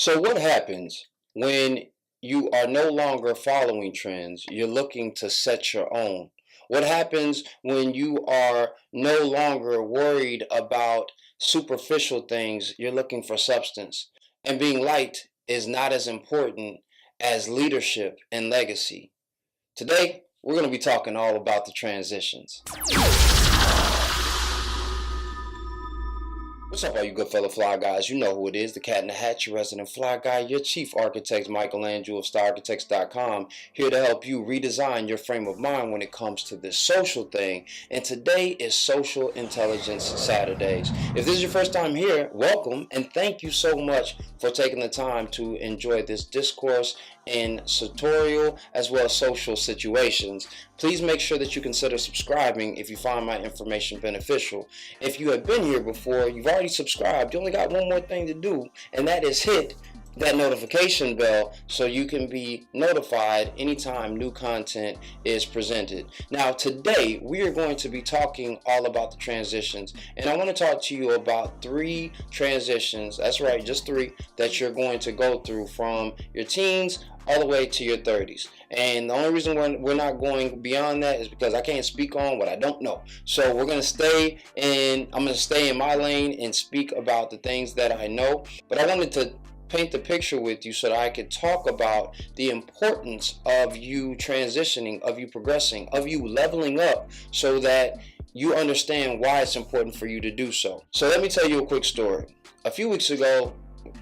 So, what happens when you are no longer following trends? You're looking to set your own. What happens when you are no longer worried about superficial things? You're looking for substance. And being liked is not as important as leadership and legacy. Today, we're going to be talking all about the transitions. What's up, all you good fellow fly guys? You know who it is, the cat in the hat, your resident fly guy, your chief architect, Michelangelo of StarArchitects.com, here to help you redesign your frame of mind when it comes to this social thing. And today is Social Intelligence Saturdays. If this is your first time here, welcome, and thank you so much for taking the time to enjoy this discourse in sartorial as well as social situations. Please make sure that you consider subscribing if you find my information beneficial. If you have been here before, you've already subscribed, you only got one more thing to do, and that is hit that notification bell so you can be notified anytime new content is presented. Now today we are going to be talking all about the transitions, and I want to talk to you about 3 transitions, that's right, just 3, that you're going to go through from your teens all the way to your 30s. And the only reason we're not going beyond that is because I can't speak on what I don't know. So we're going to I'm going to stay in my lane and speak about the things that I know. But I wanted to paint the picture with you so that I could talk about the importance of you transitioning, of you progressing, of you leveling up, so that you understand why it's important for you to do so. So let me tell you a quick story. A few weeks ago,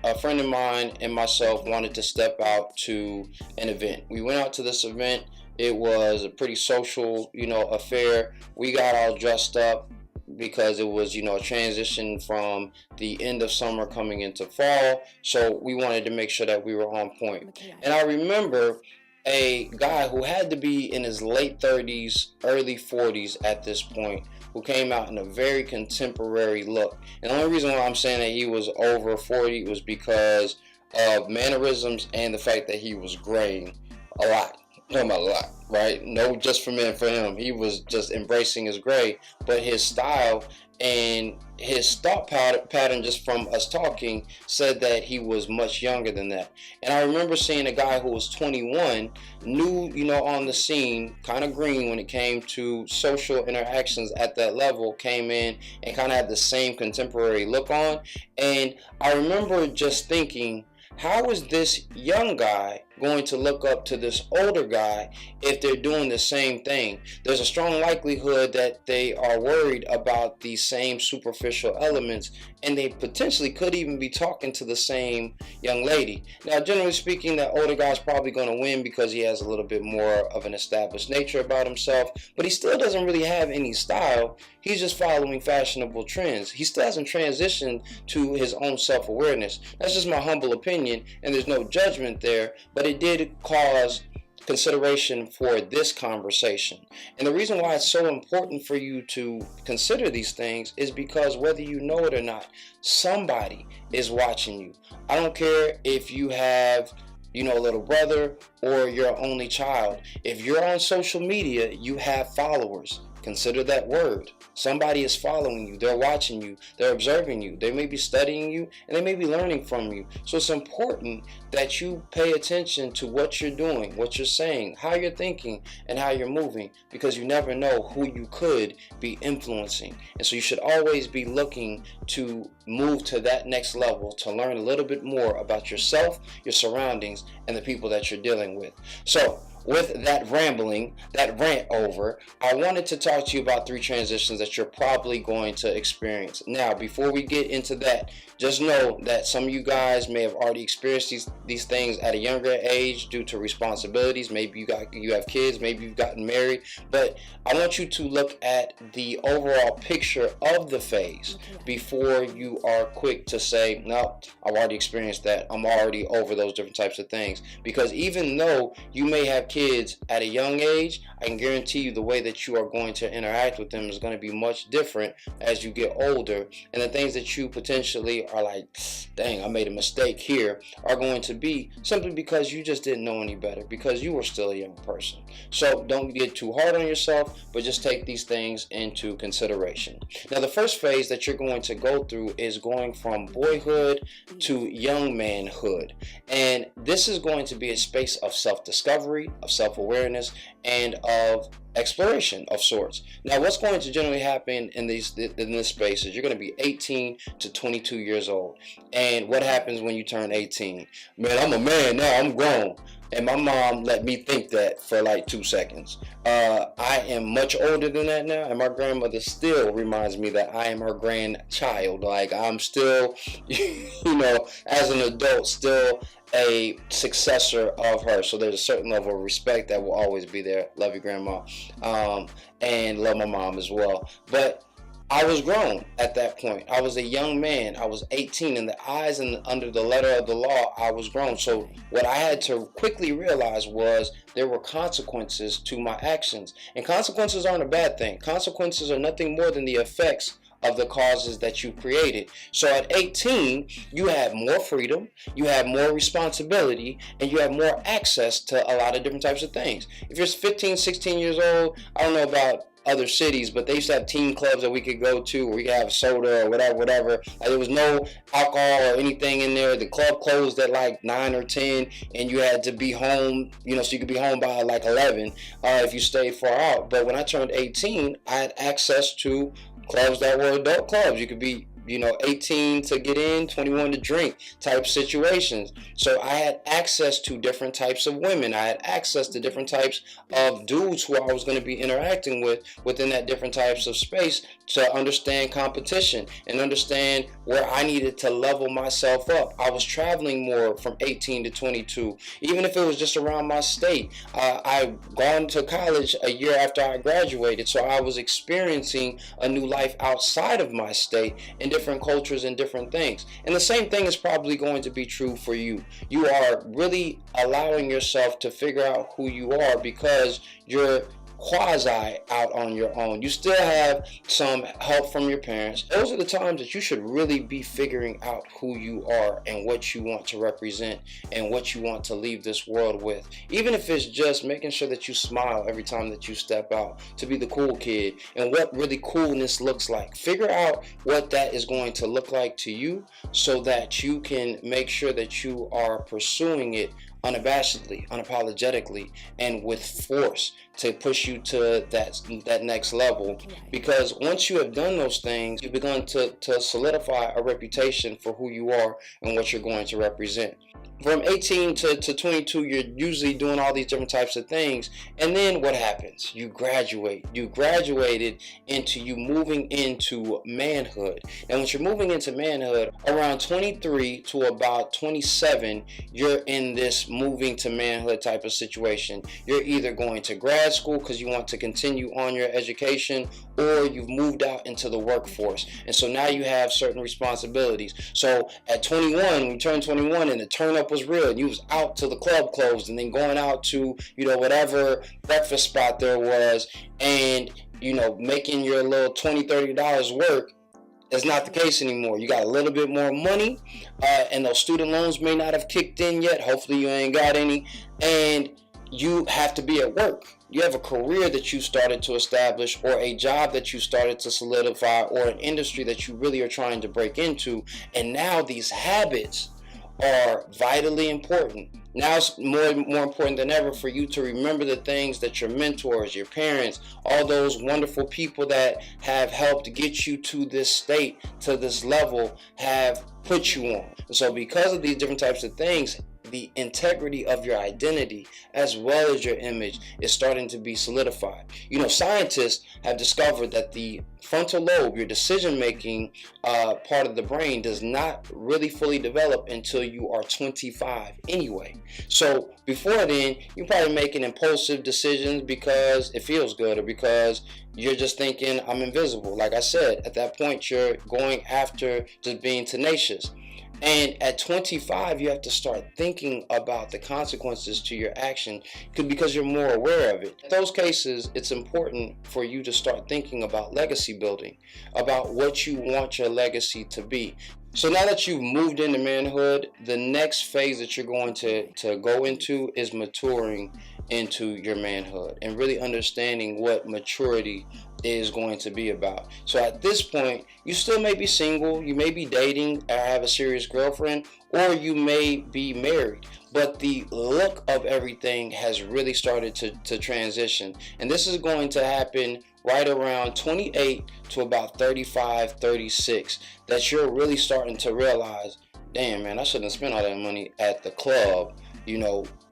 a friend of mine and myself wanted to step out to an event. We went out to this event. It was a pretty social, affair. We got all dressed up because it was, a transition from the end of summer coming into fall. So we wanted to make sure that we were on point. And I remember a guy who had to be in his late 30s, early 40s at this point, who came out in a very contemporary look. And the only reason why I'm saying that he was over 40 was because of mannerisms and the fact that he was graying a lot. I'm talking about a lot, right? No, just for him. He was just embracing his gray, but his style and his thought pattern just from us talking said that he was much younger than that. And I remember seeing a guy who was 21, new, on the scene, kind of green when it came to social interactions at that level, came in and kind of had the same contemporary look on. And I remember just thinking, how is this young guy going to look up to this older guy if they're doing the same thing? There's a strong likelihood that they are worried about these same superficial elements, and they potentially could even be talking to the same young lady. Now, generally speaking, that older guy's probably going to win because he has a little bit more of an established nature about himself, but he still doesn't really have any style. He's just following fashionable trends. He still hasn't transitioned to his own self-awareness. That's just my humble opinion, and there's no judgment there, but it did cause consideration for this conversation. And the reason why it's so important for you to consider these things is because whether you know it or not, somebody is watching you. I don't care if you have a little brother or your only child. If you're on social media, you have followers. Consider that word. Somebody is following you. They're watching you. They're observing you. They may be studying you, and they may be learning from you. So it's important that you pay attention to what you're doing, what you're saying, how you're thinking, and how you're moving, because you never know who you could be influencing. And so you should always be looking to move to that next level, to learn a little bit more about yourself, your surroundings, and the people that you're dealing with. So with that rant over, I wanted to talk to you about 3 transitions that you're probably going to experience. Now, before we get into that, just know that some of you guys may have already experienced these things at a younger age due to responsibilities. Maybe you have kids, maybe you've gotten married, but I want you to look at the overall picture of the phase before you are quick to say, no, I've already experienced that. I'm already over those different types of things. Because even though you may have kids at a young age, I can guarantee you the way that you are going to interact with them is going to be much different as you get older, and the things that you potentially are like, dang, I made a mistake here, are going to be simply because you just didn't know any better, because you were still a young person. So don't get too hard on yourself, but just take these things into consideration. Now, the first phase that you're going to go through is going from boyhood to young manhood. And this is going to be a space of self-discovery, of self-awareness, and of exploration of sorts. Now, what's going to generally happen in this space is you're going to be 18 to 22 years old. And what happens when you turn 18? Man, I'm a man now, I'm grown. And my mom let me think that for like 2 seconds. I am much older than that now, and my grandmother still reminds me that I am her grandchild. Like, I'm still, as an adult, still a successor of her. So there's a certain level of respect that will always be there. Love you, Grandma. And love my mom as well. But I was grown at that point. I was a young man. I was 18. In the eyes and under the letter of the law, I was grown. So what I had to quickly realize was there were consequences to my actions. And consequences aren't a bad thing. Consequences are nothing more than the effects of the causes that you created. So at 18, you have more freedom, you have more responsibility, and you have more access to a lot of different types of things. If you're 15, 16 years old, I don't know about other cities, but they used to have teen clubs that we could go to where we could have soda or whatever. Like, there was no alcohol or anything in there. The club closed at like 9 or 10, and you had to be home, so you could be home by like 11 if you stayed far out. But when I turned 18, I had access to clubs that were adult clubs. You could be 18 to get in, 21 to drink type situations. So I had access to different types of women. I had access to different types of dudes who I was going to be interacting with within that different types of space, to understand competition and understand where I needed to level myself up. I was traveling more from 18 to 22, even if it was just around my state. I'd gone to college a year after I graduated, so I was experiencing a new life outside of my state in different cultures and different things. And the same thing is probably going to be true for you. You are really allowing yourself to figure out who you are because you're quasi out on your own. You still have some help from your parents. Those are the times that you should really be figuring out who you are and what you want to represent and what you want to leave this world with. Even if it's just making sure that you smile every time that you step out, to be the cool kid, and what really coolness looks like. Figure out what that is going to look like to you so that you can make sure that you are pursuing it unabashedly, unapologetically, and with force to push you to that next level. Because once you have done those things, you've begun to solidify a reputation for who you are and what you're going to represent. From 18 to 22, you're usually doing all these different types of things. And then what happens? You graduate. You graduated into you moving into manhood. And once you're moving into manhood, around 23 to about 27, you're in this moving to manhood type of situation. You're either going to grad school because you want to continue on your education, or you've moved out into the workforce. And so now you have certain responsibilities. So at 21, when you turn 21 and the turn up was real, and you was out till the club closed and then going out to whatever breakfast spot there was, and making your little $20-$30 work. It's not the case anymore. You got a little bit more money, and those student loans may not have kicked in yet. Hopefully you ain't got any, and you have to be at work. You have a career that you started to establish, or a job that you started to solidify, or an industry that you really are trying to break into. And now these habits are vitally important. Now it's more important than ever for you to remember the things that your mentors, your parents, all those wonderful people that have helped get you to this state, to this level, have put you on. And so because of these different types of things, the integrity of your identity as well as your image is starting to be solidified. Scientists have discovered that the frontal lobe, your decision-making part of the brain, does not really fully develop until you are 25 anyway. So before then, you're probably making impulsive decisions because it feels good, or because you're just thinking, I'm invisible. Like I said, at that point, you're going after just being tenacious. And at 25, you have to start thinking about the consequences to your action because you're more aware of it. In those cases, it's important for you to start thinking about legacy building, about what you want your legacy to be. So now that you've moved into manhood, the next phase that you're going to go into is maturing into your manhood and really understanding what maturity is going to be about. So at this point, you still may be single, you may be dating or have a serious girlfriend, or you may be married, but the look of everything has really started to transition. And this is going to happen right around 28 to about 35, 36, that you're really starting to realize, damn, man, I shouldn't have spent all that money at the club,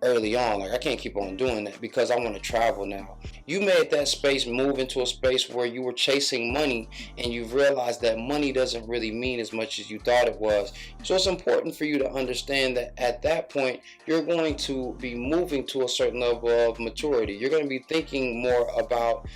early on. Like, I can't keep on doing that because I want to travel now. You made that space move into a space where you were chasing money, and you've realized that money doesn't really mean as much as you thought it was. So it's important for you to understand that at that point, you're going to be moving to a certain level of maturity. You're going to be thinking more about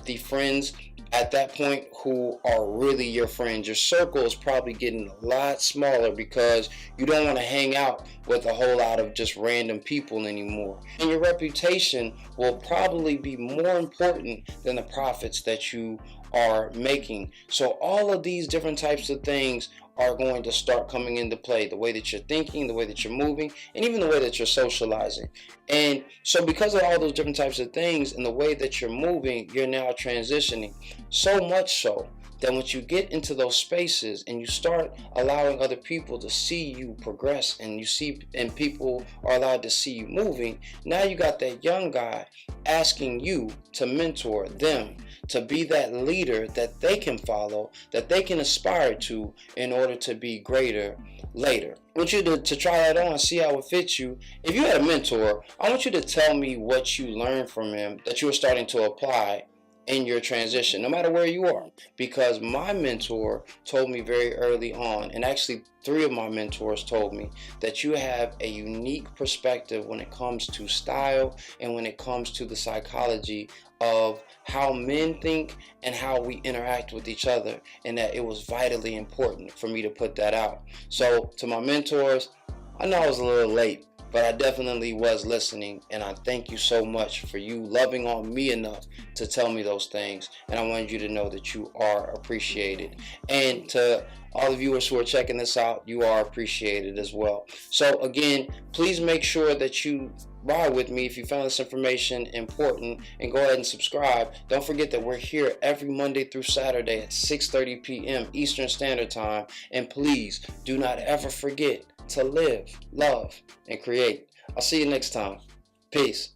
the friends at that point who are really your friends. Your circle is probably getting a lot smaller because you don't want to hang out with a whole lot of just random people anymore. And your reputation will probably be more important than the profits that you are making. So all of these different types of things are going to start coming into play. The way that you're thinking, the way that you're moving, and even the way that you're socializing. And so because of all those different types of things and the way that you're moving, you're now transitioning. So much so that once you get into those spaces and you start allowing other people to see you progress, and people are allowed to see you moving, now you got that young guy asking you to mentor them, to be that leader that they can follow, that they can aspire to in order to be greater later. I want you to try that on, see how it fits you. If you had a mentor, I want you to tell me what you learned from him that you are starting to apply in your transition, no matter where you are. Because my mentor told me very early on, and actually 3 of my mentors told me, that you have a unique perspective when it comes to style and when it comes to the psychology of how men think and how we interact with each other, and that it was vitally important for me to put that out. So to my mentors, I know I was a little late, but I definitely was listening, and I thank you so much for you loving on me enough to tell me those things. And I wanted you to know that you are appreciated. And to all the viewers who are checking this out, you are appreciated as well. So again, please make sure that you ride with me if you found this information important, and go ahead and subscribe. Don't forget that we're here every Monday through Saturday at 6:30 p.m. Eastern Standard Time. And please do not ever forget to live, love, and create. I'll see you next time. Peace.